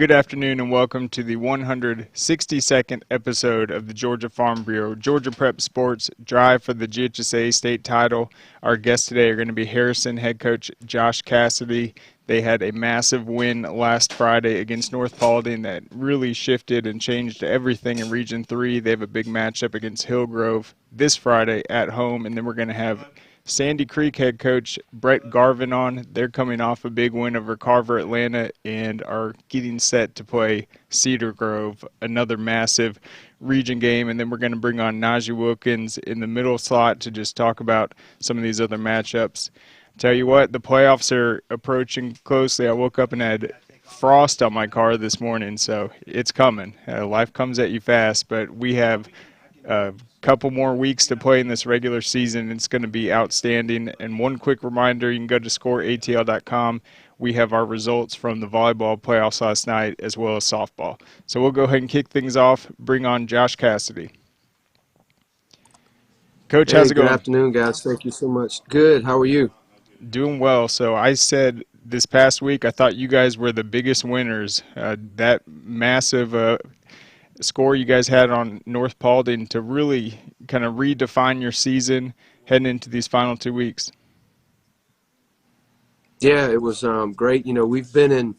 Good afternoon and welcome to the 162nd episode of the Georgia Farm Bureau Georgia Prep Sports Drive for the GHSA State Title. Our guests today are going to be Harrison head coach Josh Cassidy. They had a massive win last Friday against North Paulding that really shifted and changed everything in Region 3. They have a big matchup against Hillgrove this Friday at home, and then we're going to have Sandy Creek head coach Brett Garvin on. They're coming off a big win over Carver-Atlanta and are getting set to play Cedar Grove, another massive region game. And then we're going to bring on Najeh Wilkins in the middle slot to just talk about some of these other matchups. Tell you what, the playoffs are approaching closely. I woke up and had frost on my car this morning, so it's coming. Life comes at you fast, but we have a couple more weeks to play in this regular season. It's going to be outstanding. And one quick reminder, you can go to scoreatl.com. We have our results from the volleyball playoffs last night as well as softball. So we'll go ahead and kick things off. Bring on Josh Cassidy. Coach, how's it going? Good afternoon, guys. Thank you so much. Good. How are you? Doing well. So I said this past week I thought you guys were the biggest winners. That massive score you guys had on North Paulding to really kind of redefine your season heading into these final 2 weeks. Yeah, it was great. We've been in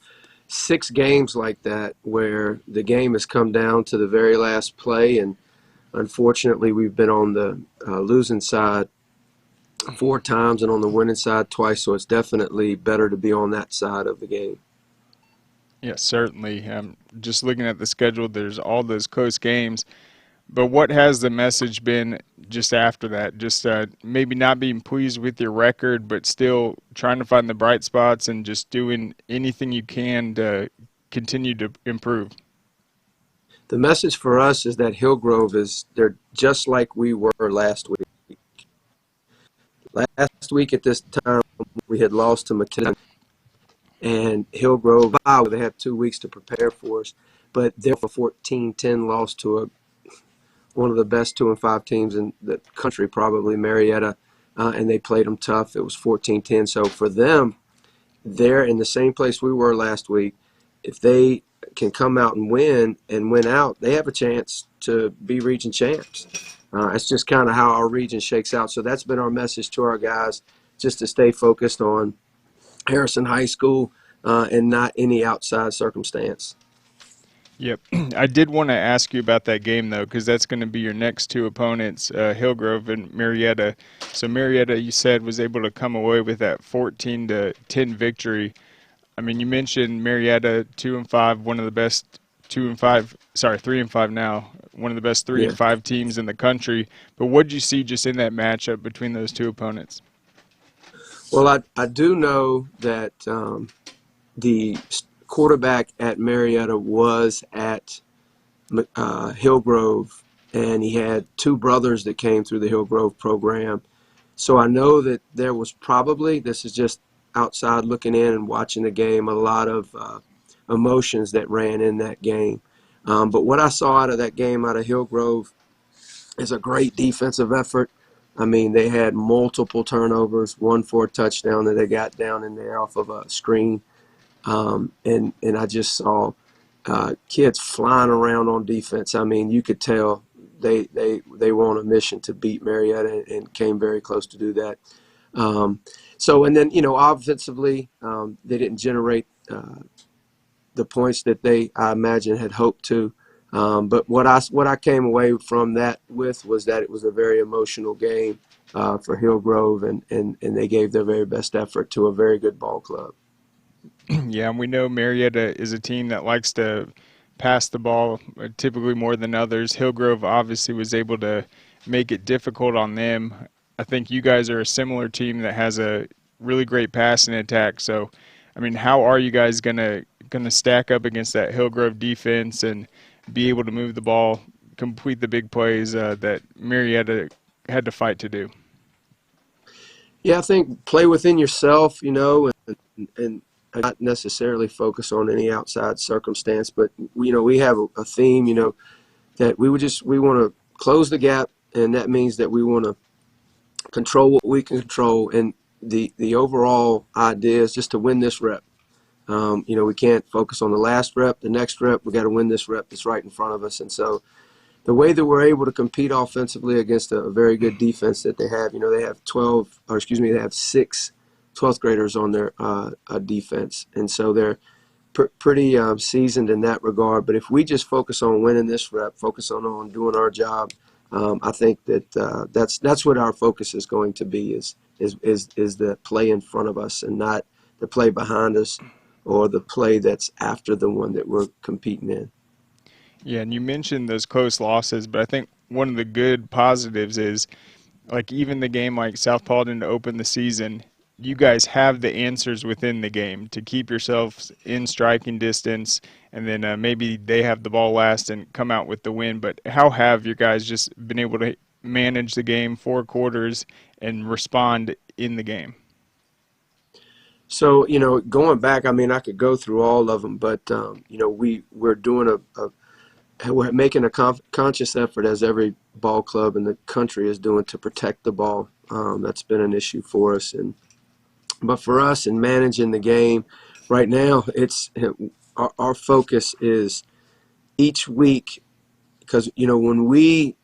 6 games like that where the game has come down to the very last play, and unfortunately we've been on the losing side 4 times and on the winning side twice, so it's definitely better to be on that side of the game. Yes, certainly. Just looking at the schedule, there's all those close games. But what has the message been just after that? Just maybe not being pleased with your record, but still trying to find the bright spots and just doing anything you can to continue to improve. The message for us is that Hillgrove they're just like we were last week. Last week at this time, we had lost to McKinney and Hillgrove. They had 2 weeks to prepare for us, but they're 14-10 loss to one of the best 2-5 teams in the country, probably Marietta, and they played them tough. It was 14-10. So for them, they're in the same place we were last week. If they can come out and win out, they have a chance to be region champs. That's just kind of how our region shakes out. So that's been our message to our guys, just to stay focused on Harrison High School and not any outside circumstance. Yep. I did want to ask you about that game, though, because that's going to be your next 2 opponents, Hillgrove and Marietta. So Marietta, you said, was able to come away with that 14-10 victory. I mean, you mentioned Marietta 2-5, one of the best 3-5 now, one of the best 3-5 teams in the country. But what did you see just in that matchup between those 2 opponents? Well, I do know that the quarterback at Marietta was at Hillgrove, and he had 2 brothers that came through the Hillgrove program. So I know that there was probably, this is just outside looking in and watching the game, a lot of emotions that ran in that game. But what I saw out of that game out of Hillgrove is a great defensive effort. I mean, they had multiple turnovers, one for a touchdown that they got down in there off of a screen. And I just saw kids flying around on defense. I mean, you could tell they were on a mission to beat Marietta and came very close to do that. And then, offensively, they didn't generate the points that I imagine had hoped to. But what I came away from that with was that it was a very emotional game for Hillgrove, and they gave their very best effort to a very good ball club. Yeah, and we know Marietta is a team that likes to pass the ball typically more than others. Hillgrove obviously was able to make it difficult on them. I think you guys are a similar team that has a really great passing attack. So, I mean, how are you guys gonna stack up against that Hillgrove defense and be able to move the ball, complete the big plays that Marietta had to fight to do? Yeah, I think play within yourself, and not necessarily focus on any outside circumstance. But, we have a theme, that we want to close the gap, and that means that we want to control what we can control. And the overall idea is just to win this rep. We can't focus on the last rep, the next rep. We got to win this rep that's right in front of us. And so the way that we're able to compete offensively against a very good defense that they have, they have they have six 12th graders on their defense. And so they're pretty seasoned in that regard. But if we just focus on winning this rep, focus on doing our job, I think that that's what our focus is going to be is the play in front of us and not the play behind us or the play that's after the one that we're competing in. Yeah, and you mentioned those close losses, but I think one of the good positives is like even the game like South Paulding to open the season, you guys have the answers within the game to keep yourselves in striking distance, and then maybe they have the ball last and come out with the win. But how have you guys just been able to manage the game 4 quarters and respond in the game? So, going back, I mean, I could go through all of them, but, we're doing we're making a conscious effort, as every ball club in the country is doing, to protect the ball. That's been an issue for us. But for us in managing the game right now, our focus is each week, because, when we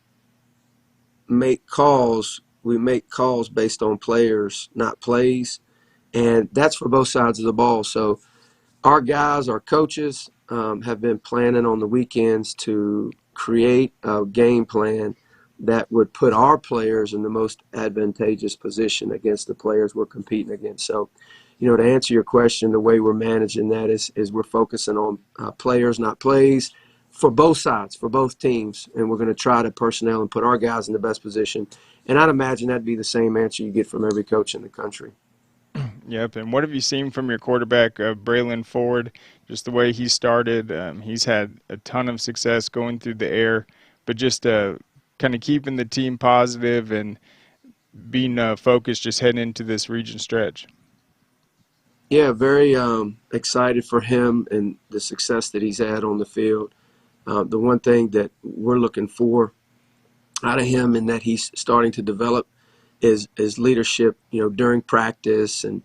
make calls based on players, not plays. And that's for both sides of the ball. So our guys, our coaches, have been planning on the weekends to create a game plan that would put our players in the most advantageous position against the players we're competing against. So, to answer your question, the way we're managing that is we're focusing on players, not plays, for both sides, for both teams. And we're going to try to personnel and put our guys in the best position. And I'd imagine that'd be the same answer you get from every coach in the country. Yep, and what have you seen from your quarterback, Braylon Ford? Just the way he started, he's had a ton of success going through the air, but just kind of keeping the team positive and being focused just heading into this region stretch. Yeah, very excited for him and the success that he's had on the field. The one thing that we're looking for out of him and that he's starting to develop is leadership, during practice. And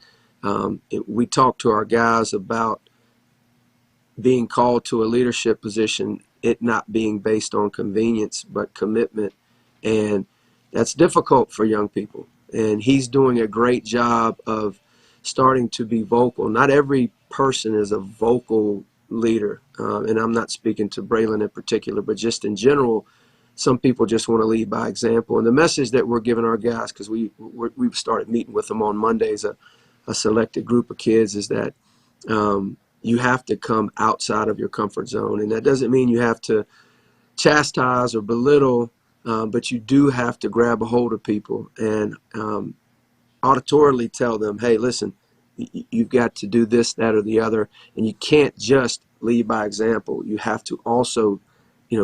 we talk to our guys about being called to a leadership position, it not being based on convenience, but commitment. And that's difficult for young people. And he's doing a great job of starting to be vocal. Not every person is a vocal leader. And I'm not speaking to Braylon in particular, but just in general, some people just want to lead by example. And the message that we're giving our guys, because we've started meeting with them on Mondays, a selected group of kids, is that you have to come outside of your comfort zone. And that doesn't mean you have to chastise or belittle, but you do have to grab a hold of people and auditorily tell them, hey, listen, you've got to do this, that, or the other. And you can't just lead by example. You have to also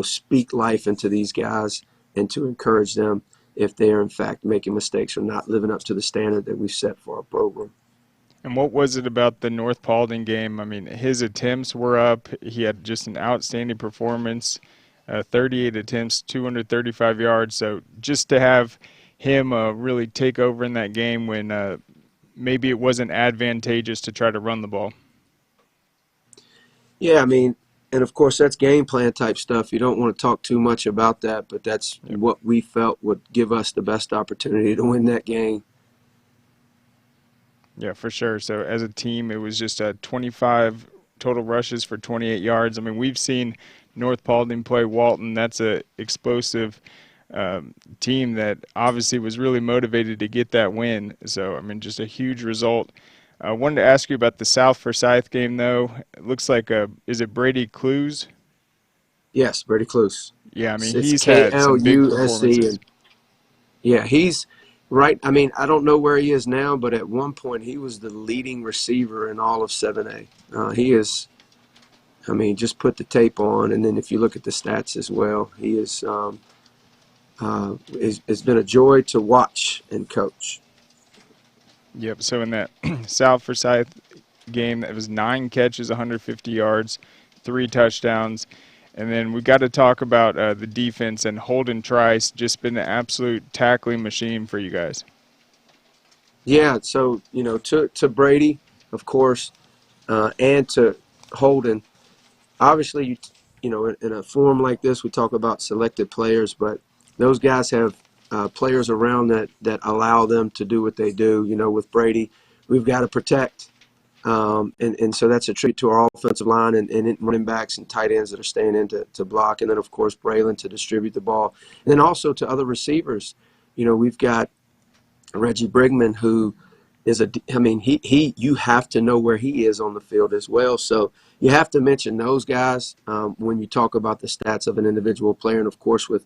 speak life into these guys and to encourage them if they are in fact making mistakes or not living up to the standard that we've set for our program. And what was it about the North Paulding game? I mean, his attempts were up. He had just an outstanding performance, 38 attempts, 235 yards. So just to have him really take over in that game when maybe it wasn't advantageous to try to run the ball. Yeah, I mean, and of course that's game plan type stuff. You don't want to talk too much about that, but that's what we felt would give us the best opportunity to win that game. Yeah, for sure. So as a team, it was just 25 total rushes for 28 yards. I mean, we've seen North Paulding play Walton. That's a explosive team that obviously was really motivated to get that win. So, I mean, just a huge result. I wanted to ask you about the South Forsyth game, though. It looks like, is it Brady Clues? Yes, Brady Clues. Yeah, I mean, It's he's had some big KLUSE. performances. And yeah, he's right. I mean, I don't know where he is now, but at one point he was the leading receiver in all of 7A. He is, I mean, just put the tape on, and then if you look at the stats as well, he is, it's been a joy to watch and coach. Yep, so in that South Forsyth game, that was 9 catches, 150 yards, 3 touchdowns. And then we got to talk about the defense, and Holden Trice just been an absolute tackling machine for you guys. Yeah, so, to Brady, of course, and to Holden. Obviously, you know, in a forum like this, we talk about selected players, but those guys have players around that allow them to do what they do. You know, with Brady, we've got to protect. And so that's a treat to our offensive line and running backs and tight ends that are staying in to block. And then, of course, Braylon to distribute the ball. And then also to other receivers. You know, we've got Reggie Brigman, who is you have to know where he is on the field as well. So you have to mention those guys when you talk about the stats of an individual player. And, of course, with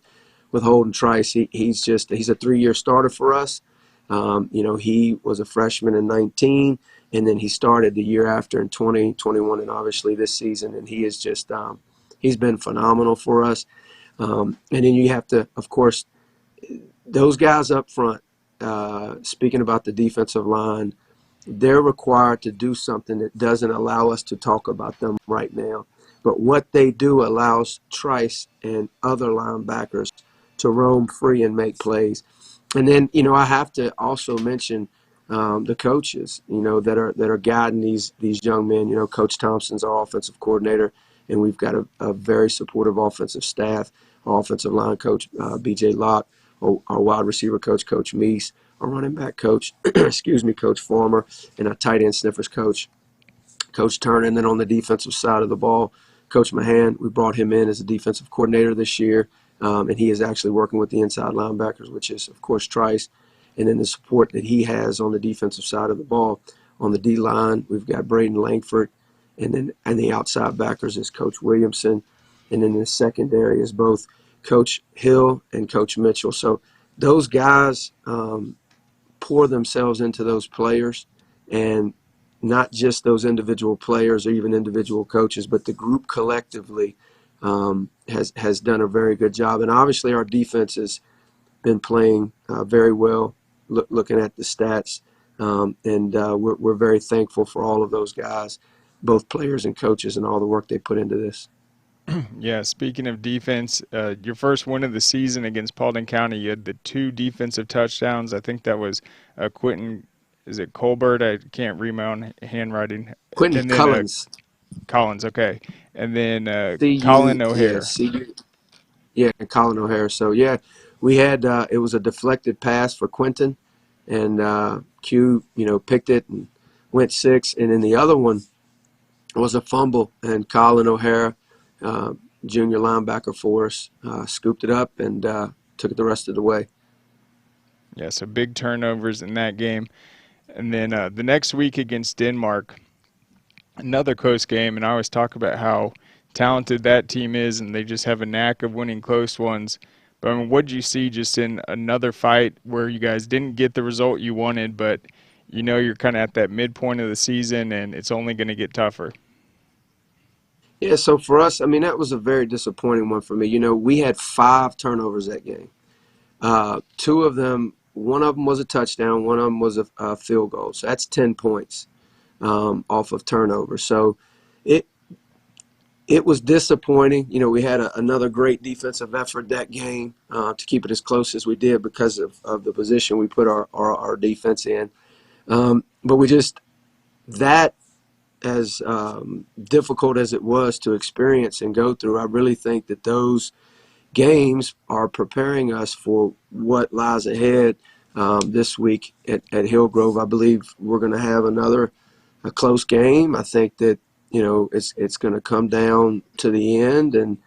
Holden Trice, he's a 3-year starter for us. You know, he was a freshman in 19, and then he started the year after in 2021, and obviously this season. And he is just he's been phenomenal for us. And then you have to, of course, those guys up front, speaking about the defensive line, they're required to do something that doesn't allow us to talk about them right now. But what they do allows Trice and other linebackers to roam free and make plays. And then, you know, I have to also mention the coaches, you know, that are guiding these young men. You know, Coach Thompson's our offensive coordinator, and we've got a very supportive offensive staff. Our offensive line coach, B.J. Locke, our wide receiver coach, Coach Meese, our running back coach, Coach Farmer, and our tight end sniffers coach, Coach Turner. And then on the defensive side of the ball, Coach Mahan, we brought him in as a defensive coordinator this year, and he is actually working with the inside linebackers, which is, of course, Trice. And then the support that he has on the defensive side of the ball. On the D-line, we've got Braden Langford, and the outside backers is Coach Williamson. And then the secondary is both Coach Hill and Coach Mitchell. So those guys pour themselves into those players, and not just those individual players or even individual coaches, but the group collectively has done a very good job. And obviously our defense has been playing very well, looking at the stats. And we're very thankful for all of those guys, both players and coaches, and all the work they put into this. Yeah, speaking of defense, your first win of the season against Paulding County, you had the 2 defensive touchdowns. I think that was Quentin, is it Colbert? I can't read my own handwriting. Quentin And then Collins. Collins, okay. And then C-U, Colin yeah, O'Hare. C-U, yeah, Colin O'Hare. So, yeah, we had it was a deflected pass for Quentin, and Q, you know, picked it and went 6. And then the other one was a fumble, and Colin O'Hara, junior linebacker for us, scooped it up and took it the rest of the way. Yeah, so big turnovers in that game. And then the next week against Denmark, another close game, and I always talk about how talented that team is, and they just have a knack of winning close ones. But I mean, what did you see just in another fight where you guys didn't get the result you wanted, but you know you're kind of at that midpoint of the season, and it's only going to get tougher? Yeah, so for us, I mean, that was a very disappointing one for me. You know, we had 5 turnovers that game. 2 of them, one of them was a touchdown, one of them was a field goal. So that's 10 points off of turnover. So it was disappointing. You know, we had another great defensive effort that game to keep it as close as we did because of the position we put our defense in. But we just, that as difficult as it was to experience and go through, I really think that those games are preparing us for what lies ahead this week at Hillgrove. I believe we're going to have a close game. I think that, you know, it's going to come down to the end, and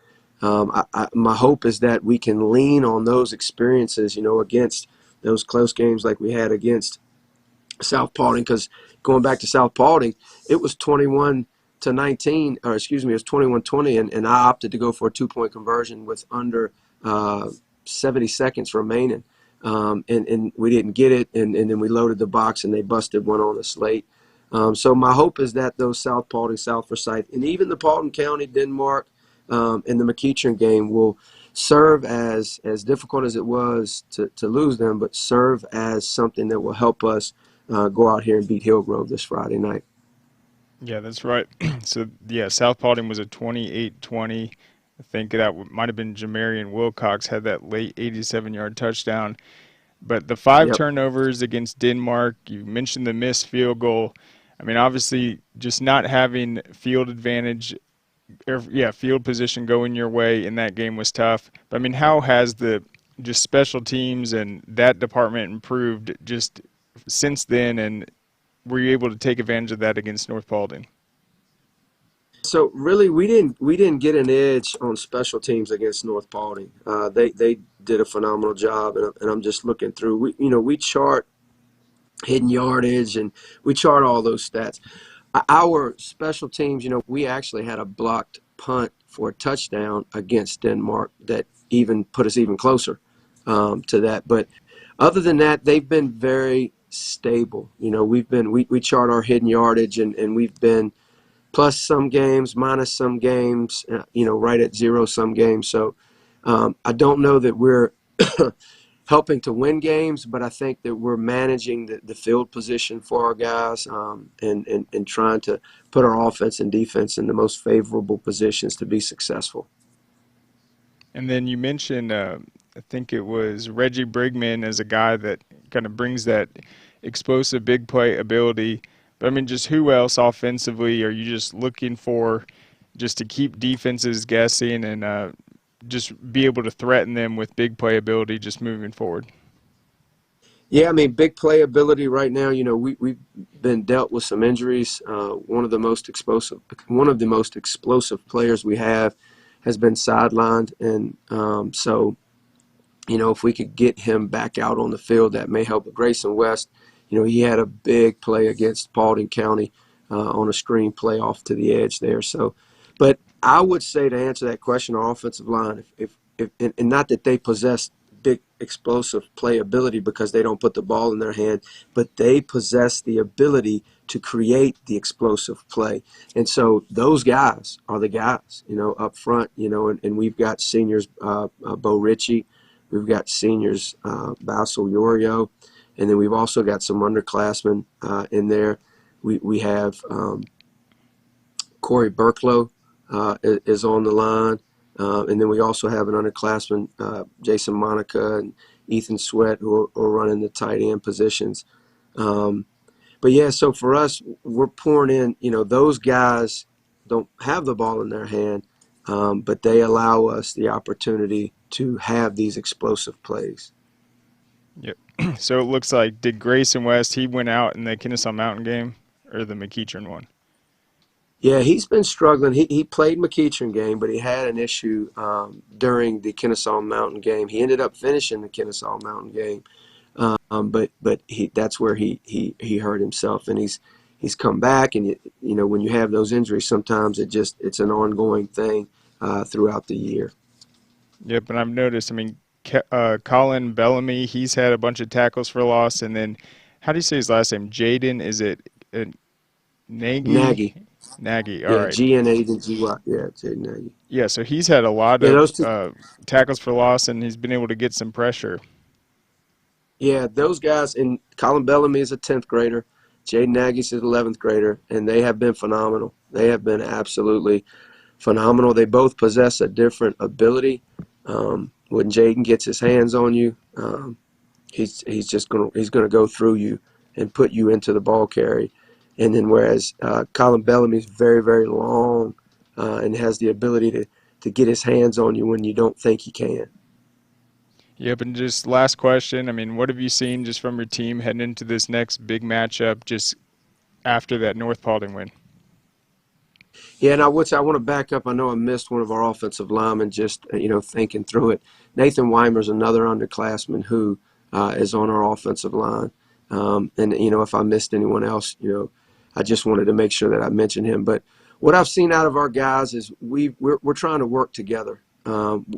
my hope is that we can lean on those experiences, you know, against those close games like we had against South Paulding, because going back to South Paulding, it was 21-19, or excuse me, it was 21-20, and I opted to go for a 2-point conversion with under 70 seconds remaining, and we didn't get it, and then we loaded the box and they busted one on us late. So my hope is that those South Paulding, South Forsyth, and even the Paulding County, Denmark, and the McEachern game will serve as difficult as it was to lose them, but serve as something that will help us go out here and beat Hillgrove this Friday night. Yeah, that's right. So, yeah, South Paulding was a 28-20. I think that might have been Jamarian Wilcox had that late 87-yard touchdown. But the 5 Yep. turnovers against Denmark, you mentioned the missed field goal. I mean, obviously, just not having field advantage, or, yeah, field position going your way in that game was tough. But I mean, how has the just special teams and that department improved just since then? And were you able to take advantage of that against North Paulding? So really, we didn't get an edge on special teams against North Paulding. They did a phenomenal job, and I'm just looking through. We chart hidden yardage and we chart all those stats. Our special teams, we actually had a blocked punt for a touchdown against Denmark that even put us even closer to that. But other than that, they've been very stable. We chart our hidden yardage, and we've been plus some games, minus some games, right at zero some games. So I don't know that we're helping to win games, but I think that we're managing the field position for our guys, and trying to put our offense and defense in the most favorable positions to be successful. And then you mentioned, I think it was Reggie Brigman as a guy that kind of brings that explosive big play ability. But I mean, just who else offensively are you just looking for just to keep defenses guessing and just be able to threaten them with big play ability just moving forward? Yeah, I mean, big playability right now. We've been dealt with some injuries. One of the most explosive players we have has been sidelined, and so if we could get him back out on the field, that may help. Grayson West, he had a big play against Paulding County on a screen play off to the edge there. So, but I would say to answer that question, our offensive line, if and not that they possess big explosive play ability because they don't put the ball in their hand, but they possess the ability to create the explosive play. And so those guys are the guys, up front, and we've got seniors, Bo Ritchie. We've got seniors, Basil Yorio, and then we've also got some underclassmen in there. We have Corey Burklow is on the line, and then we also have an underclassman, Jason Monica and Ethan Sweat, who are running the tight end positions. But yeah, so for us, we're pouring in. Those guys don't have the ball in their hand, but they allow us the opportunity to have these explosive plays. Yep. So it looks like, did Grayson West, he went out in the Kennesaw Mountain game or the McEachern one? Yeah, he's been struggling. He played McEachern game, but he had an issue during the Kennesaw Mountain game. He ended up finishing the Kennesaw Mountain game, but that's where he hurt himself, and he's come back. And when you have those injuries, sometimes it's an ongoing thing throughout the year. Yep, and I've noticed, I mean, Colin Bellamy, he's had a bunch of tackles for loss. And then, how do you say his last name? Jaden, is it Nagy? Nagy, Nagy, all yeah, right. G-N-A-G-Y, yeah, Jay Nagy. Yeah, so he's had a lot Yeah, of those two. tackles for loss, and he's been able to get some pressure. Yeah, those guys. And Colin Bellamy is a 10th grader. Jay Nagy's an 11th grader, and they have been phenomenal. They have been absolutely phenomenal. They both possess a different ability. When Jaden gets his hands on you, he's gonna go through you and put you into the ball carry. And then whereas Colin Bellamy is very, very long and has the ability to get his hands on you when you don't think he can. Yep, and just last question. I mean, what have you seen just from your team heading into this next big matchup just after that North Paulding win? Yeah, and I want to back up. I know I missed one of our offensive linemen just thinking through it. Nathan Weimer's another underclassman who is on our offensive line. And if I missed anyone else, I just wanted to make sure that I mentioned him. But what I've seen out of our guys is we're trying to work together.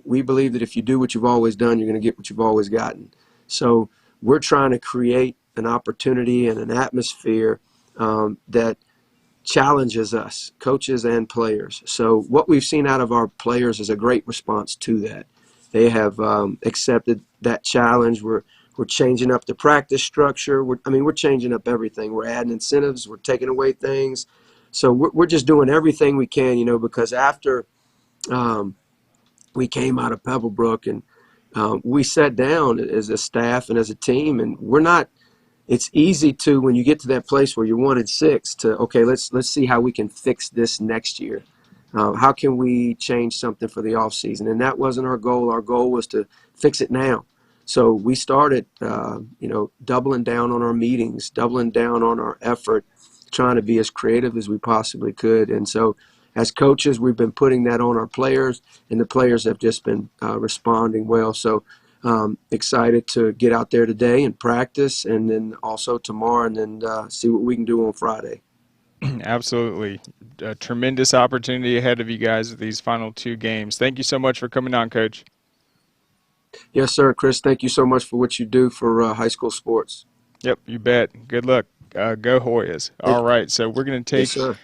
We believe that if you do what you've always done, you're going to get what you've always gotten. So we're trying to create an opportunity and an atmosphere that challenges us, coaches and players. So what we've seen out of our players is a great response to that. They have accepted that challenge. We're changing up the practice structure. We're changing up everything. We're adding incentives. We're taking away things. So we're just doing everything we can, because after we came out of Pebblebrook and we sat down as a staff and as a team, and we're not it's easy to, when you get to that place where you're 1-6, to, okay, let's see how we can fix this next year. How can we change something for the off season? And that wasn't our goal. Our goal was to fix it now. So we started, doubling down on our meetings, doubling down on our effort, trying to be as creative as we possibly could. And so, as coaches, we've been putting that on our players, and the players have just been responding well. So, excited to get out there today and practice, and then also tomorrow, and then see what we can do on Friday. Absolutely. A tremendous opportunity ahead of you guys with these final two games. Thank you so much for coming on, Coach. Yes, sir, Chris. Thank you so much for what you do for high school sports. Yep, you bet. Good luck. Go Hoyas. Thank All you. right, so we're going to Yes, take sir.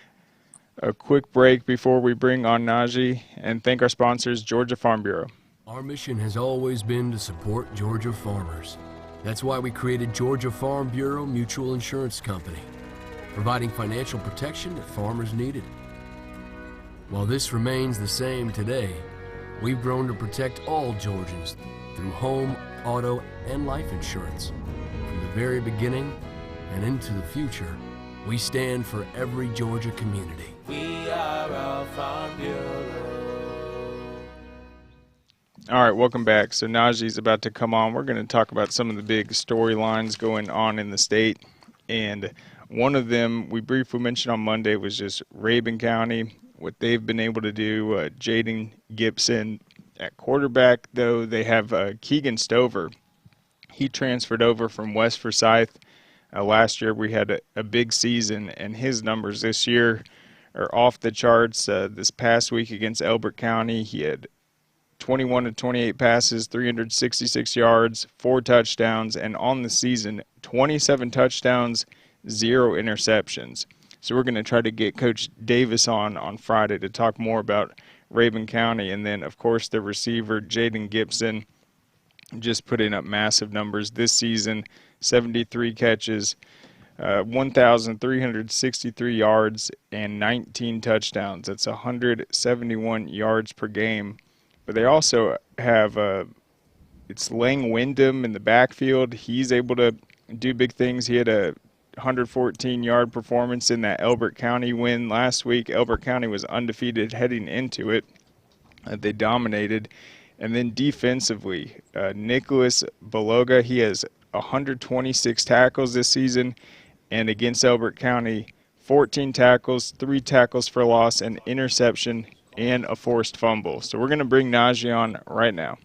a quick break before we bring on Najeh and thank our sponsors, Georgia Farm Bureau. Our mission has always been to support Georgia farmers. That's why we created Georgia Farm Bureau Mutual Insurance Company, providing financial protection that farmers needed. While this remains the same today, we've grown to protect all Georgians through home, auto, and life insurance. From the very beginning and into the future, we stand for every Georgia community. We are our Farm Bureau. All right, welcome back. So Najeh's about to come on. We're going to talk about some of the big storylines going on in the state. And one of them we briefly mentioned on Monday was just Rabun County, what they've been able to do. Jaden Gibson at quarterback, though, they have Keegan Stover. He transferred over from West Forsyth. Last year we had a big season, and his numbers this year are off the charts. This past week against Elbert County, he had 21 to 28 passes, 366 yards, 4 touchdowns, and on the season, 27 touchdowns, 0 interceptions. So we're going to try to get Coach Davis on Friday to talk more about Rabun County. And then, of course, the receiver, Jaden Gibson, just putting up massive numbers this season, 73 catches, 1,363 yards, and 19 touchdowns. That's 171 yards per game. But they also have it's Lang Wyndham in the backfield. He's able to do big things. He had a 114-yard performance in that Elbert County win last week. Elbert County was undefeated heading into it. They dominated. And then defensively, Nicholas Beloga, he has 126 tackles this season. And against Elbert County, 14 tackles, 3 tackles for loss, an interception, and a forced fumble. So we're going to bring Najeh on right now.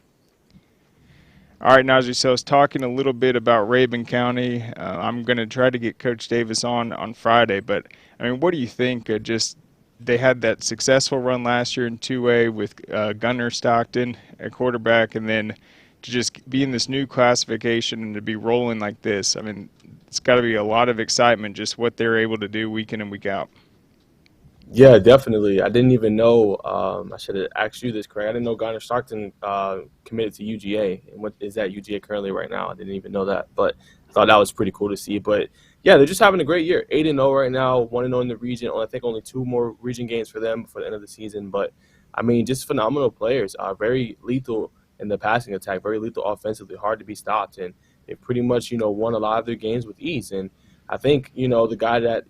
All right, Najeh, so I was talking a little bit about Rabun County. I'm going to try to get Coach Davis on Friday, but, I mean, what do you think? They had that successful run last year in 2A with Gunnar Stockton at quarterback, and then to just be in this new classification and to be rolling like this, I mean, it's got to be a lot of excitement just what they're able to do week in and week out. Yeah, definitely. I didn't even know. I should have asked you this, Craig. I didn't know Gunnar Stockton committed to UGA. And what is at UGA currently right now? I didn't even know that. But I thought that was pretty cool to see. But, yeah, they're just having a great year. 8-0 right now, 1-0 in the region. I think only 2 more region games for them before the end of the season. But, I mean, just phenomenal players. Very lethal in the passing attack, very lethal offensively, hard to be stopped. And they pretty much, won a lot of their games with ease. And I think, the guy that,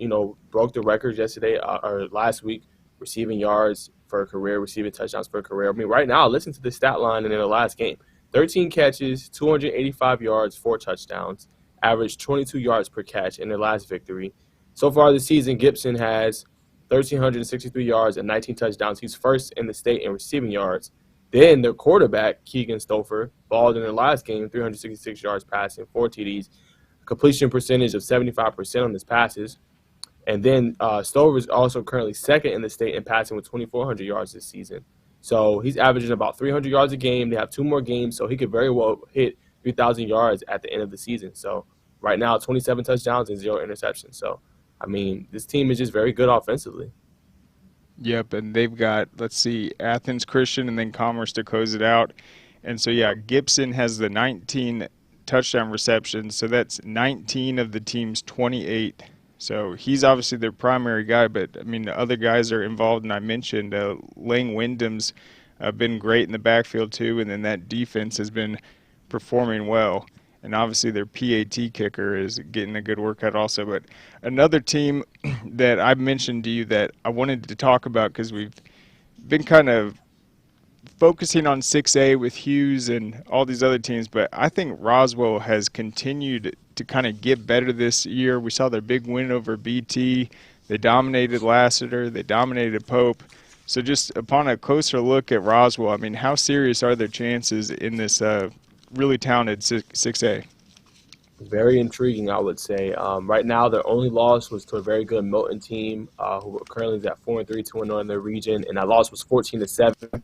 broke the records yesterday or last week, receiving yards for a career, receiving touchdowns for a career. I mean, right now, listen to the stat line in their last game. 13 catches, 285 yards, 4 touchdowns, averaged 22 yards per catch in their last victory. So far this season, Gibson has 1,363 yards and 19 touchdowns. He's first in the state in receiving yards. Then their quarterback, Keegan Stover, balled in their last game, 366 yards passing, 4 TDs. Completion percentage of 75% on his passes. And then Stover is also currently second in the state in passing with 2,400 yards this season. So he's averaging about 300 yards a game. They have 2 more games, so he could very well hit 3,000 yards at the end of the season. So right now, 27 touchdowns and 0 interceptions. So, I mean, this team is just very good offensively. Yep, and they've got, let's see, Athens Christian and then Commerce to close it out. And so, yeah, Gibson has the 19 touchdown receptions, so that's 19 of the team's 28. So he's obviously their primary guy, but, I mean, the other guys are involved, and I mentioned Lang Wyndham's been great in the backfield too, and then that defense has been performing well. and obviously their PAT kicker is getting a good workout also. But another team that I mentioned to you that I wanted to talk about because we've been kind of focusing on 6A with Hughes and all these other teams, but I think Roswell has continued to kind of get better this year. We saw their big win over BT. They dominated Lassiter. They dominated Pope. So just upon a closer look at Roswell, I mean, how serious are their chances in this really talented 6A? Very intriguing, I would say. Right now, their only loss was to a very good Milton team, who currently is at 4-3, 2-0 in their region, and that loss was 14-7.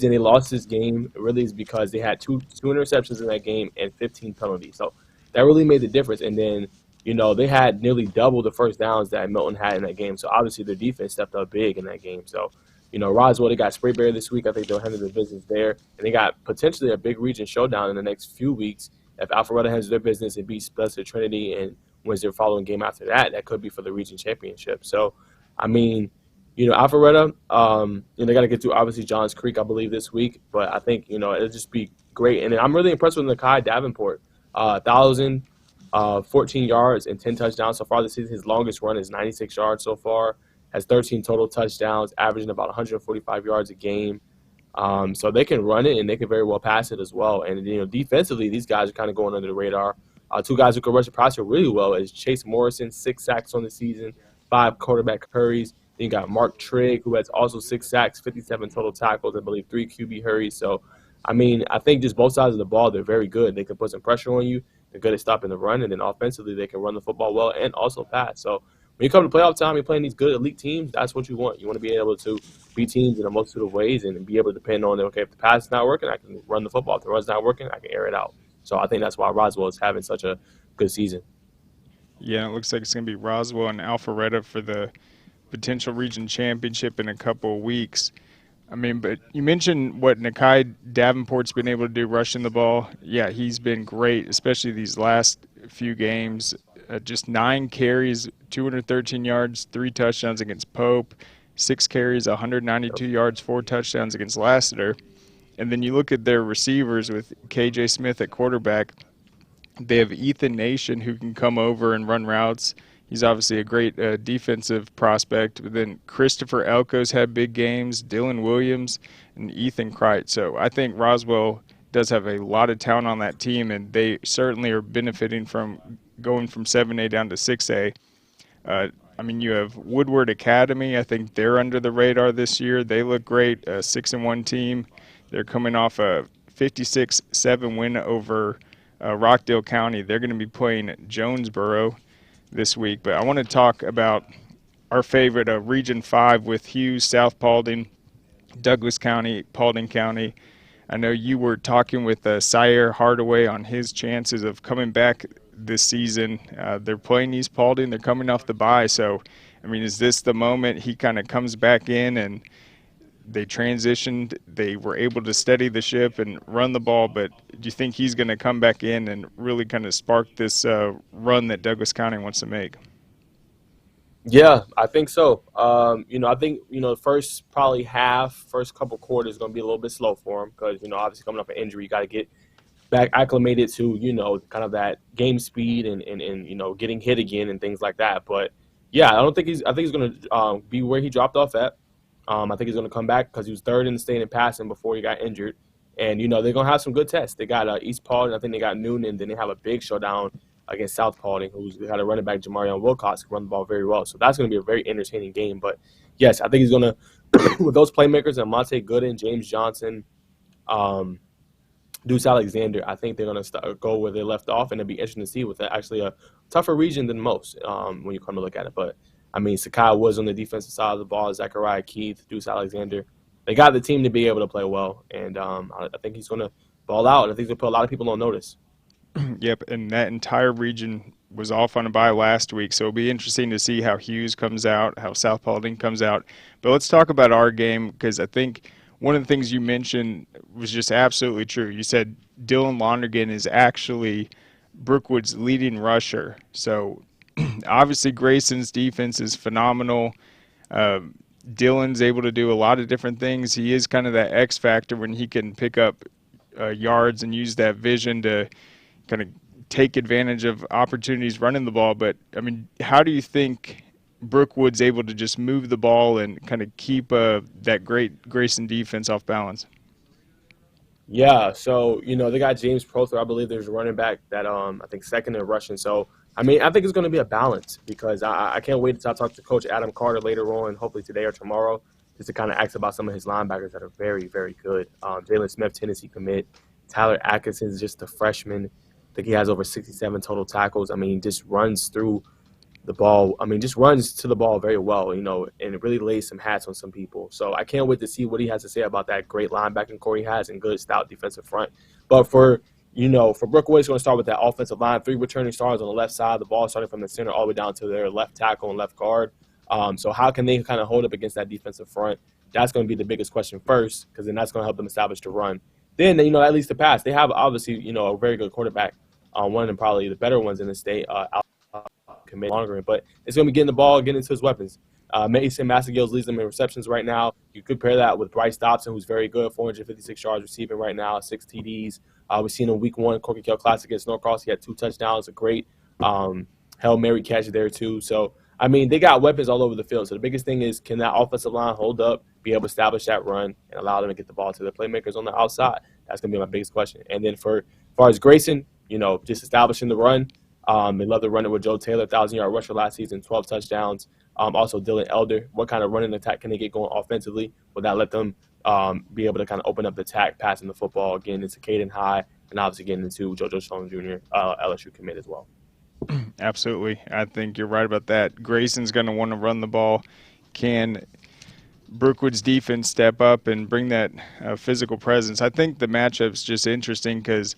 And they lost this game really is because they had two interceptions in that game and 15 penalties. So that really made the difference. And then, they had nearly double the first downs that Milton had in that game. So obviously their defense stepped up big in that game. So, Roswell, they got Sprayberry this week. I think they'll handle their business there. And they got potentially a big region showdown in the next few weeks. If Alpharetta handles their business and beats Blessed Trinity and wins their following game after that, that could be for the region championship. So, I mean, Alpharetta, they got to get through, obviously, Johns Creek, I believe, this week. But I think, it'll just be great. And I'm really impressed with Nakai Davenport. 1,014 yards and 10 touchdowns so far this season. His longest run is 96 yards so far. Has 13 total touchdowns, averaging about 145 yards a game. So they can run it, and they can very well pass it as well. And, defensively, these guys are kind of going under the radar. Two guys who can rush the passer really well is Chase Morrison, 6 sacks on the season, 5 quarterback hurries. Then you got Mark Trigg, who has also 6 sacks, 57 total tackles, I believe 3 QB hurries. So, I mean, I think just both sides of the ball, they're very good. They can put some pressure on you. They're good at stopping the run, and then offensively, they can run the football well and also pass. So when you come to playoff time, you're playing these good elite teams, that's what you want. You want to be able to beat teams in a multitude of ways and be able to depend on, okay, if the pass is not working, I can run the football. If the run's not working, I can air it out. So I think that's why Roswell is having such a good season. Yeah, it looks like it's going to be Roswell and Alpharetta for the potential region championship in a couple of weeks. I mean, but you mentioned what Nakai Davenport's been able to do rushing the ball. Yeah, he's been great, especially these last few games. Just 9 carries, 213 yards, 3 touchdowns against Pope, 6 carries, 192 yards, 4 touchdowns against Lassiter. And then you look at their receivers with KJ Smith at quarterback. They have Ethan Nation who can come over and run routes. He's obviously a great defensive prospect. But then Christopher Elko's had big games, Dylan Williams, and Ethan Kreit. So I think Roswell does have a lot of talent on that team, and they certainly are benefiting from going from 7A down to 6A. I mean, you have Woodward Academy. I think they're under the radar this year. They look great, a 6-1 team. They're coming off a 56-7 win over Rockdale County. They're going to be playing Jonesboro this week. But I want to talk about our favorite Region 5 with Hughes, South Paulding, Douglas County, Paulding County. I know you were talking with Sire Hardaway on his chances of coming back this season. They're playing East Paulding. They're coming off the bye. So, I mean, is this the moment he kind of comes back in and they transitioned, they were able to steady the ship and run the ball, but do you think he's going to come back in and really kind of spark this run that Douglas County wants to make? Yeah, I think so. I think, first couple quarters is going to be a little bit slow for him because, obviously coming off an injury, you got to get back acclimated to, kind of that game speed and getting hit again and things like that. But, yeah, I think he's going to be where he dropped off at. I think he's going to come back because he was third in the state in passing before he got injured. And, they're going to have some good tests. They got East Paulding. I think they got Noonan. Then they have a big showdown against South Paulding, who's got a running back, Jamarion Wilcox, who run the ball very well. So that's going to be a very entertaining game. But, yes, I think he's going to, with those playmakers, Monte Gooden, James Johnson, Deuce Alexander, I think they're going to go where they left off, and it'll be interesting to see with actually a tougher region than most when you come to look at it. But, I mean, Sakai Woods on the defensive side of the ball, Zachariah Keith, Deuce Alexander. They got the team to be able to play well, and I think he's going to ball out, and I think he'll put a lot of people on notice. Yep, and that entire region was off on a bye last week, so it'll be interesting to see how Hughes comes out, how South Paulding comes out. But let's talk about our game, because I think one of the things you mentioned was just absolutely true. You said Dylan Lonergan is actually Brookwood's leading rusher, so obviously Grayson's defense is phenomenal. Dylan's able to do a lot of different things. He is kind of that X factor when he can pick up yards and use that vision to kind of take advantage of opportunities running the ball. But, I mean, how do you think Brookwood's able to just move the ball and kind of keep that great Grayson defense off balance? Yeah, so they got James Prother. I believe there's a running back that I think second in rushing. So I mean, I think it's going to be a balance because I can't wait to talk to Coach Adam Carter later on, hopefully today or tomorrow, just to kind of ask about some of his linebackers that are very, very good. Jalen Smith, Tennessee commit. Tyler Atkinson is just a freshman. I think he has over 67 total tackles. I mean, just runs through the ball. I mean, just runs to the ball very well, and it really lays some hats on some people. So I can't wait to see what he has to say about that great linebacking core he has and good, stout defensive front. But for Brookwood, it's going to start with that offensive line, 3 returning stars on the left side, the ball starting from the center all the way down to their left tackle and left guard. So how can they kind of hold up against that defensive front? That's going to be the biggest question first, because then that's going to help them establish the run. Then, at least the pass. They have, obviously, a very good quarterback, one of them probably the better ones in the state, commit longer, but it's going to be getting the ball, getting into his weapons. Mason Massagills leads them in receptions right now. You compare that with Bryce Dobson, who's very good, 456 yards receiving right now, 6 TDs. We've seen in week 1, Corky Kell Classic against Norcross. He had 2 touchdowns, a great Hail Mary catch there too. So, I mean, they got weapons all over the field. So the biggest thing is, can that offensive line hold up, be able to establish that run, and allow them to get the ball to the playmakers on the outside? That's going to be my biggest question. And then as far as Grayson, just establishing the run. They love to run it with Joe Taylor, 1,000-yard rusher last season, 12 touchdowns. Also, Dylan Elder, what kind of running attack can they get going offensively? Will that let them be able to kind of open up the attack, passing the football, getting into Caden High, and obviously getting into JoJo Sloan Jr., LSU commit as well? Absolutely. I think you're right about that. Grayson's going to want to run the ball. Can Brookwood's defense step up and bring that physical presence? I think the matchup's just interesting because,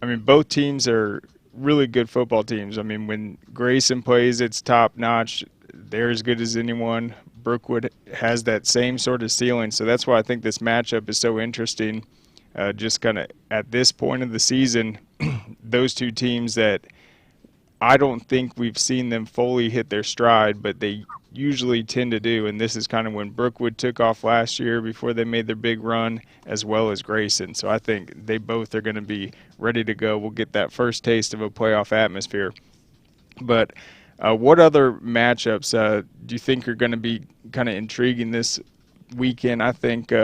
I mean, both teams are really good football teams. I mean, when Grayson plays, it's top notch. They're as good as anyone. Brookwood has that same sort of ceiling. So that's why I think this matchup is so interesting. Just kind of at this point of the season, those two teams that I don't think we've seen them fully hit their stride, but they usually tend to do. And this is kind of when Brookwood took off last year before they made their big run, as well as Grayson. So I think they both are going to be ready to go. We'll get that first taste of a playoff atmosphere. But what other matchups do you think are going to be kind of intriguing this weekend? I think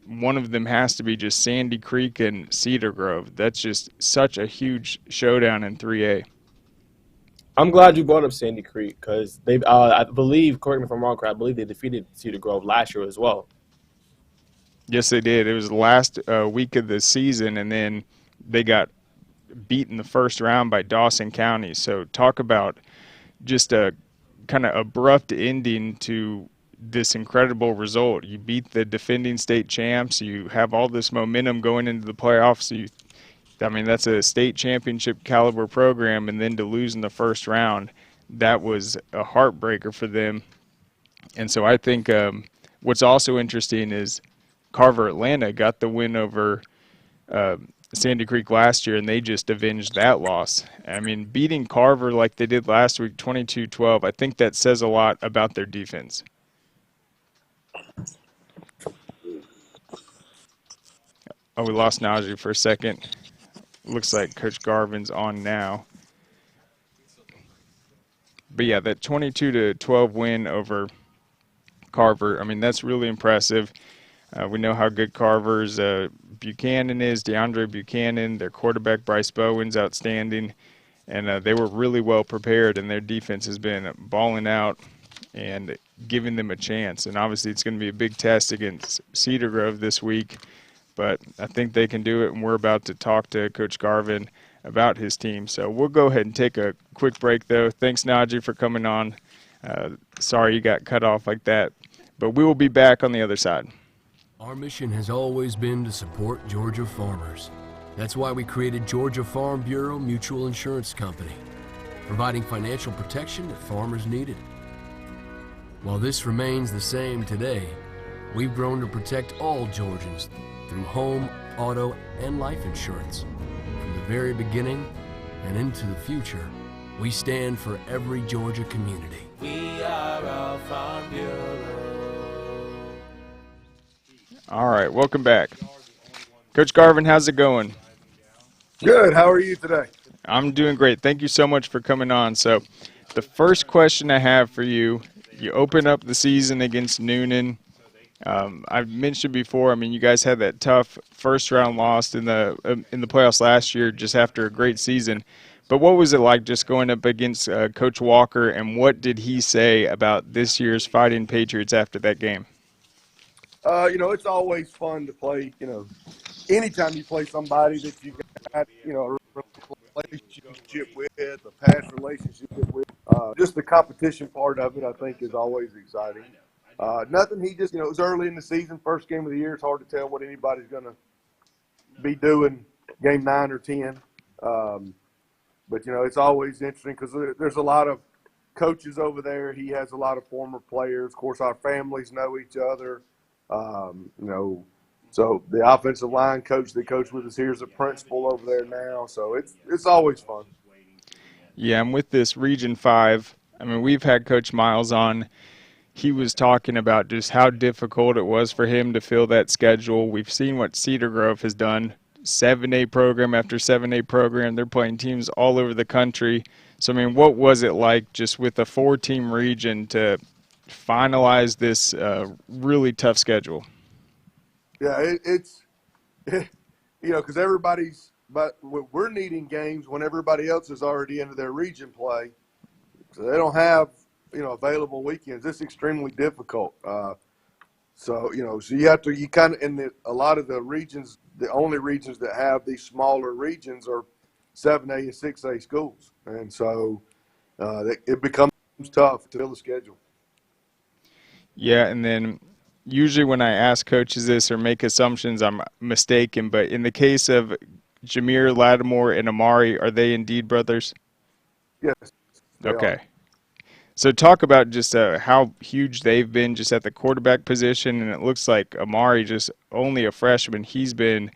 one of them has to be just Sandy Creek and Cedar Grove. That's just such a huge showdown in 3A. I'm glad you brought up Sandy Creek because they, I believe, correct me if I'm wrong, I believe they defeated Cedar Grove last year as well. Yes, they did. It was the last week of the season, and then they got beat in the first round by Dawson County. So talk about just a kind of abrupt ending to this incredible result. You beat the defending state champs. You have all this momentum going into the playoffs. I mean, that's a state championship caliber program, and then to lose in the first round, that was a heartbreaker for them. And so I think what's also interesting is Carver-Atlanta got the win over Sandy Creek last year, and they just avenged that loss. I mean, beating Carver like they did last week, 22-12, I think that says a lot about their defense. Oh, we lost Najeh for a second. Looks like Coach Garvin's on now. But, yeah, that 22-12 win over Carver, I mean, that's really impressive. We know how good Carver's Buchanan is, DeAndre Buchanan. Their quarterback, Bryce Bowen's outstanding. And they were really well prepared, and their defense has been balling out and giving them a chance. And obviously it's going to be a big test against Cedar Grove this week. But I think they can do it, and we're about to talk to Coach Garvin about his team. So we'll go ahead and take a quick break, though. Thanks, Najeh, for coming on. Sorry you got cut off like that. But we will be back on the other side. Our mission has always been to support Georgia farmers. That's why we created Georgia Farm Bureau Mutual Insurance Company, providing financial protection that farmers needed. While this remains the same today, we've grown to protect all Georgians through home, auto, and life insurance. From the very beginning and into the future, we stand for every Georgia community. We are our Farm Bureau. All right, welcome back. Coach Garvin, how's it going? Good. How are you today? I'm doing great. Thank you so much for coming on. So, the first question I have for you, you open up the season against Noonan. I've mentioned before. I mean, you guys had that tough first round loss in the playoffs last year, just after a great season. But what was it like just going up against Coach Walker, and what did he say about this year's Fighting Patriots after that game? It's always fun to play. Anytime you play somebody that you got, a relationship with, a past relationship with, just the competition part of it, I think, is always exciting. Nothing. He just, it was early in the season, first game of the year. It's hard to tell what anybody's going to be doing game 9 or 10. But it's always interesting because there's a lot of coaches over there. He has a lot of former players. Of course, our families know each other. So the offensive line coach that coached with us here is a principal over there now. So it's always fun. Yeah, I'm with this Region 5. I mean, we've had Coach Miles on. He was talking about just how difficult it was for him to fill that schedule. We've seen what Cedar Grove has done. 7A program after 7A program. They're playing teams all over the country. So, I mean, what was it like just with a 4-team region to finalize this really tough schedule? Yeah, it's because but we're needing games when everybody else is already into their region play, so they don't have available weekends. It's extremely difficult. So you kind of a lot of the regions, the only regions that have these smaller regions are 7A and 6A schools, and so it becomes tough to fill the schedule. Yeah, and then usually when I ask coaches this or make assumptions, I'm mistaken. But in the case of Jameer, Lattimore, and Amari, are they indeed brothers? Yes, they Okay. are. So talk about just how huge they've been just at the quarterback position, and it looks like Amari, just only a freshman, he's been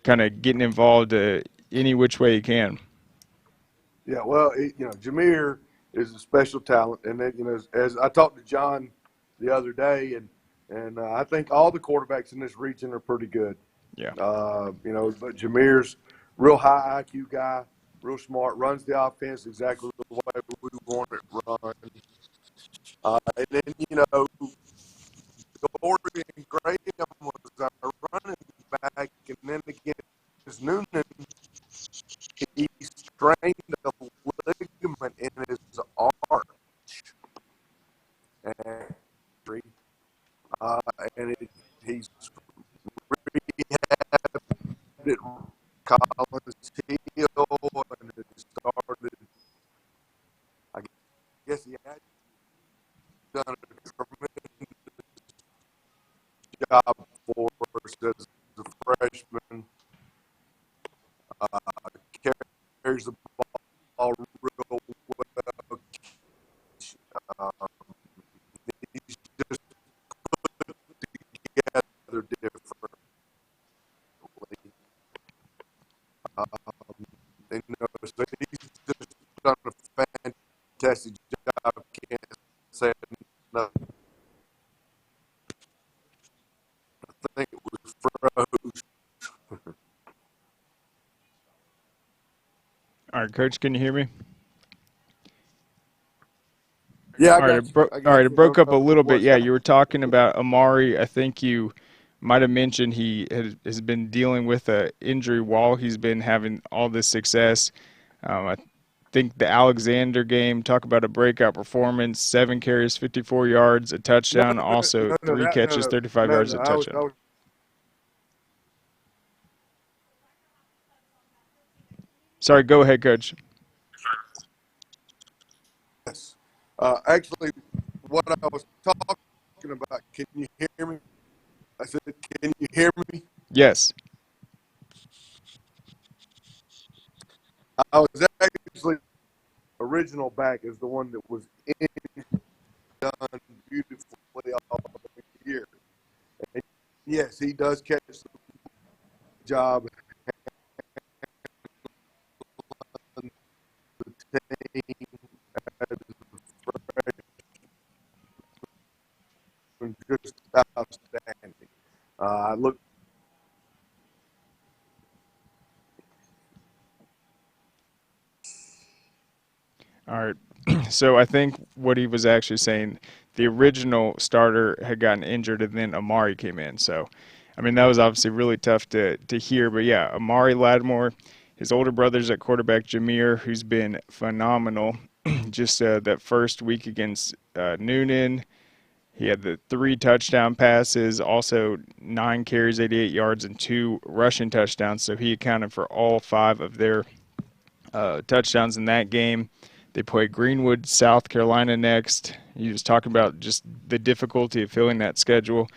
kind of getting involved any which way he can. Yeah, well, Jameer is a special talent, and then as I talked to John the other day, and I think all the quarterbacks in this region are pretty good. Yeah. But Jameer's real high IQ guy, real smart, runs the offense exactly the way we want it run. And then Dorian Graham was our running back, and then against Noonan, he strained a ligament in his arch, and he's rehabbed it. Collins Hill, and it started. I guess he had done a tremendous job for us as a freshman. Carries the ball real well. He's just put together differently. So he's just done a fantastic job. Can't say enough. I think it was froze. All right, Coach, can you hear me? Yeah, I All right, got you. I all right, got it you. broke up a No little bit. Yeah, question. you were talking about Amari. I think you might have mentioned he has been dealing with an injury while he's been having all this success. I think the Alexander game, talk about a breakout performance, 7 carries, 54 yards, a No, touchdown, also no, no, 3 that, no, catches, no, 35 no, yards, no. a I was touchdown. Sorry, go ahead, Coach. yes. Actually, what I was talking about. Can you hear me? I said, can you hear me? Yes. I was actually original back is the one that was done beautifully all year. And yes, he does catch the job. The team just outstanding. I look All right. So I think what he was actually saying, the original starter had gotten injured and then Amari came in. So, I mean, that was obviously really tough to hear. But yeah, Amari Lattimore, his older brother's at quarterback Jameer, who's been phenomenal. Just that first week against Noonan, he had the 3 touchdown passes, also 9 carries, 88 yards, and 2 rushing touchdowns. So he accounted for all 5 of their touchdowns in that game. They play Greenwood, South Carolina next. You was talking about just the difficulty of filling that schedule.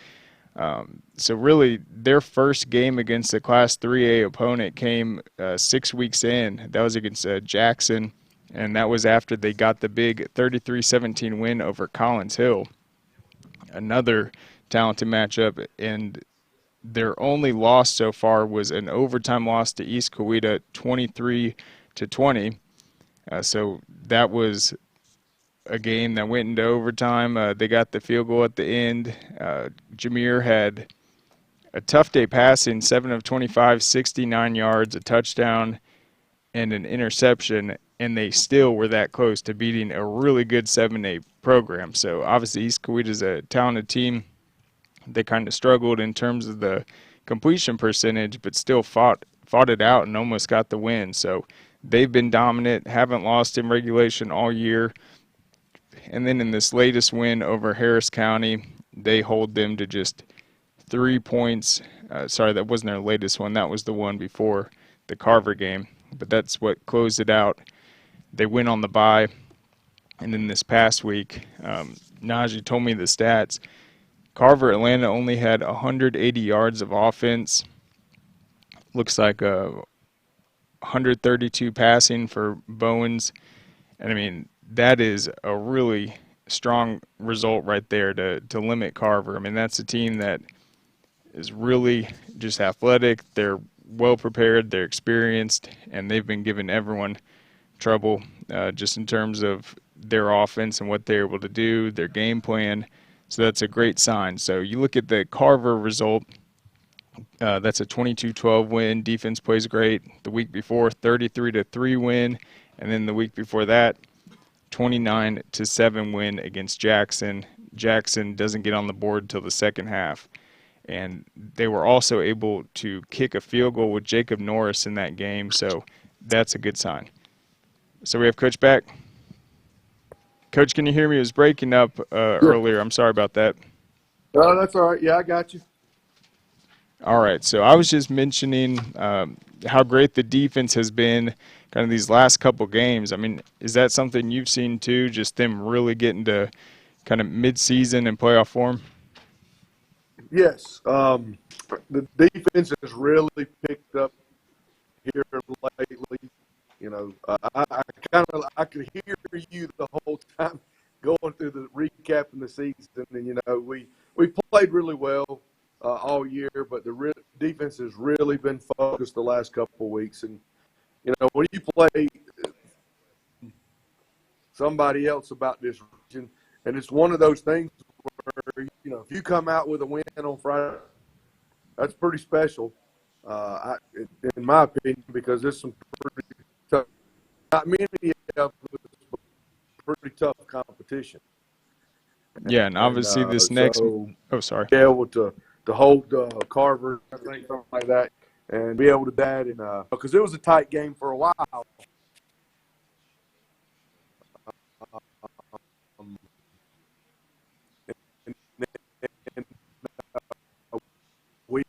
So really, their first game against the Class 3A opponent came 6 weeks in. That was against Jackson, and that was after they got the big 33-17 win over Collins Hill. Another talented matchup, and their only loss so far was an overtime loss to East Coweta, 23-20. So that was a game that went into overtime. They got the field goal at the end. Jameer had a tough day passing, 7 of 25, 69 yards, a touchdown, and an interception, and they still were that close to beating a really good 7A program. So obviously East Coweta is a talented team. They kind of struggled in terms of the completion percentage, but still fought it out and almost got the win. So they've been dominant, haven't lost in regulation all year. And then in this latest win over Harris County, they hold them to just 3 points. Sorry, that wasn't their latest one. That was the one before the Carver game. But that's what closed it out. They went on the bye. And then this past week, Najeh told me the stats. Carver-Atlanta only had 180 yards of offense. Looks like 132 passing for Bowens. And I mean, that is a really strong result right there to limit Carver. I mean, that's a team that is really just athletic. They're well prepared, they're experienced, and they've been giving everyone trouble just in terms of their offense and what they're able to do, their game plan. So that's a great sign. So you look at the Carver result, that's a 22-12 win. Defense plays great. The week before, 33-3 win. And then the week before that, 29-7 win against Jackson. Jackson doesn't get on the board till the second half. And they were also able to kick a field goal with Jacob Norris in that game. So that's a good sign. So we have Coach back. Coach, can you hear me? It was breaking up earlier. I'm sorry about that. Oh, that's all right. Yeah, I got you. All right. So I was just mentioning how great the defense has been kind of these last couple games. I mean, is that something you've seen too, just them really getting to kind of mid-season and playoff form? Yes. The defense has really picked up here lately. You know, I could hear you the whole time going through the recap in the season, and you know we played really well all year, but the defense has really been focused the last couple of weeks. And you know, when you play somebody else about this region, and it's one of those things where you know if you come out with a win on Friday, that's pretty special, in my opinion, because there's some pretty tough, not many of them, pretty tough competition. Yeah, and obviously this next – oh, sorry. Be able to hold Carver, I think, something like that, and be able to do that. And because it was a tight game for a while. We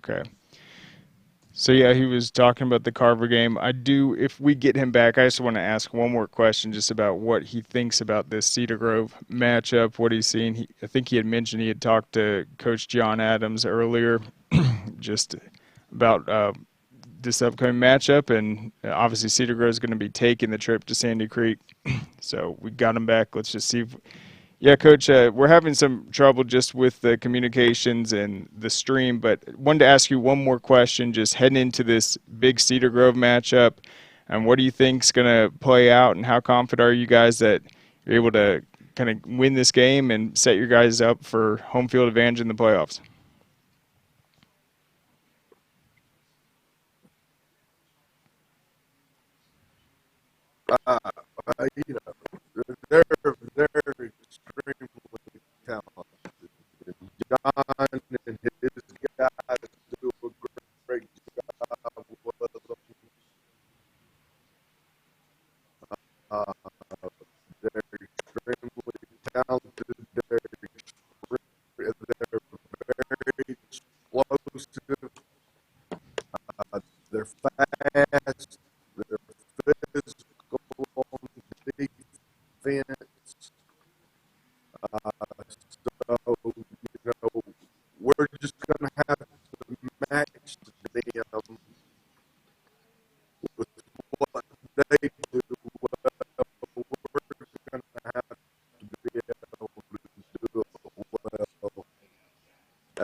Okay. So, yeah, he was talking about the Carver game. If we get him back, I just want to ask one more question just about what he thinks about this Cedar Grove matchup, what he's seen. I think he had mentioned he had talked to Coach John Adams earlier just about this upcoming matchup, and obviously Cedar Grove is going to be taking the trip to Sandy Creek. So we got them back. Let's just see if yeah, Coach, we're having some trouble just with the communications and the stream, but wanted to ask you one more question just heading into this big Cedar Grove matchup. And what do you think is going to play out, and how confident are you guys that you're able to kind of win this game and set your guys up for home field advantage in the playoffs? Uh, you know, they're extremely talented. John and his guys do a great job with them. Uh, they're extremely talented. They're very explosive. They're fast. They're physical on defense. So, you know, we're just going to have to match them with what they do well. We're going to have to be able to do it well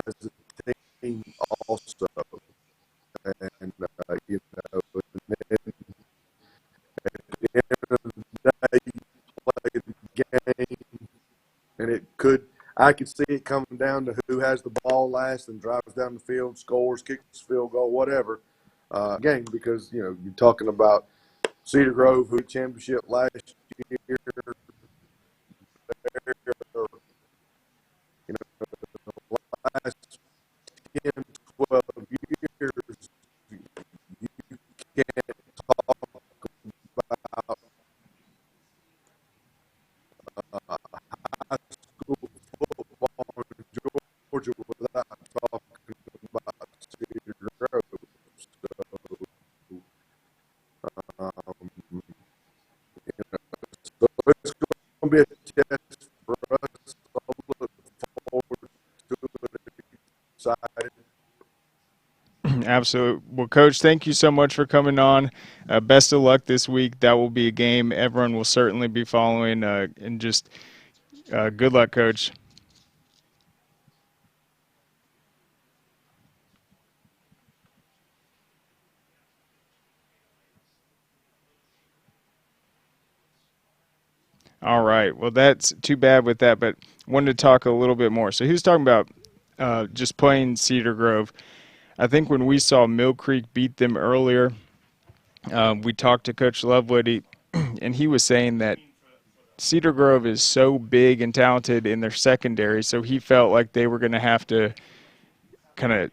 as a team also. And, you know, and then at the end of the day, you play the game, and I could see it coming down to who has the ball last and drives down the field, scores, kicks field goal, whatever, game, because, you know, you're talking about Cedar Grove, who championship last year, you know, the last 10, 12 years, you can't talk about high school football in Georgia without talking about Cedar Grove. So, you know, so it's going to be a test for us. I look forward to it. Excited. Absolutely. Well, Coach, thank you so much for coming on. Best of luck this week. That will be a game everyone will certainly be following. And just good luck, Coach. All right. Well, that's too bad with that, but wanted to talk a little bit more. So he was talking about just playing Cedar Grove. I think when we saw Mill Creek beat them earlier, we talked to Coach Lovewood, and he was saying that Cedar Grove is so big and talented in their secondary, so he felt like they were going to have to kind of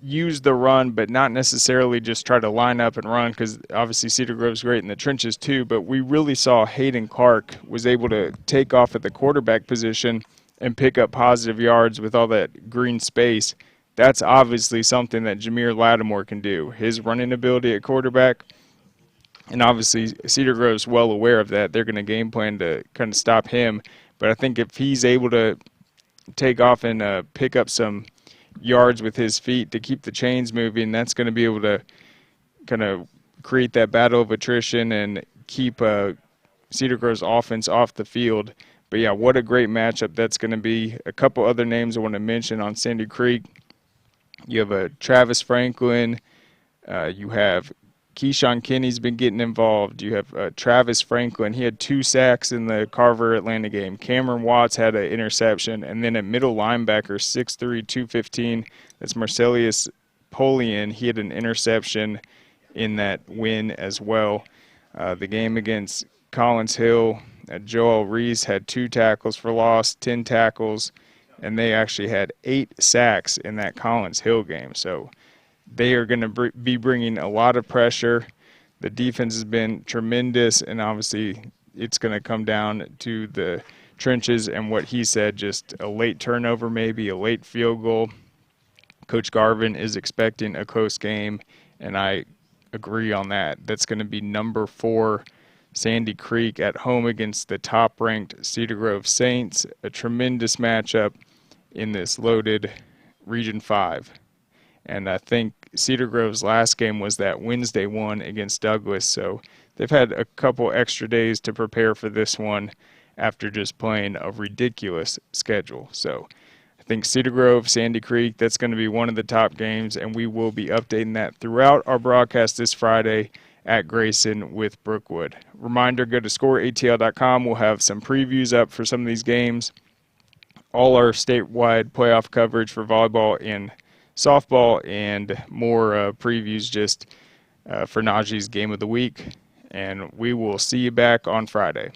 use the run, but not necessarily just try to line up and run, because obviously Cedar Grove's great in the trenches too, but we really saw Hayden Clark was able to take off at the quarterback position and pick up positive yards with all that green space. That's obviously something that Jameer Lattimore can do. His running ability at quarterback, and obviously Cedar Grove's well aware of that. They're going to game plan to kind of stop him, but I think if he's able to take off and pick up some yards with his feet to keep the chains moving, that's going to be able to kind of create that battle of attrition and keep Cedar Grove's offense off the field. But yeah, what a great matchup that's going to be. A couple other names I want to mention on Sandy Creek. You have Travis Franklin. You have Keyshawn Kinney's been getting involved. You have Travis Franklin. He had 2 sacks in the Carver-Atlanta game. Cameron Watts had an interception. And then at middle linebacker, 6'3", 215, that's Marcelius Polian. He had an interception in that win as well. The game against Collins Hill, Joel Reese had 2 tackles for loss, 10 tackles, and they actually had 8 sacks in that Collins Hill game. So they are going to be bringing a lot of pressure. The defense has been tremendous, and obviously it's going to come down to the trenches and what he said, just a late turnover, maybe a late field goal. Coach Garvin is expecting a close game, and I agree on that. That's going to be number 4 Sandy Creek at home against the top-ranked Cedar Grove Saints, a tremendous matchup in this loaded Region 5. And I think Cedar Grove's last game was that Wednesday one against Douglas, so they've had a couple extra days to prepare for this one after just playing a ridiculous schedule. So I think Cedar Grove, Sandy Creek, that's going to be one of the top games, and we will be updating that throughout our broadcast this Friday at Grayson with Brookwood. Reminder, go to scoreatl.com. We'll have some previews up for some of these games. All our statewide playoff coverage for volleyball and softball, and more previews just for Najeh's game of the week. And we will see you back on Friday.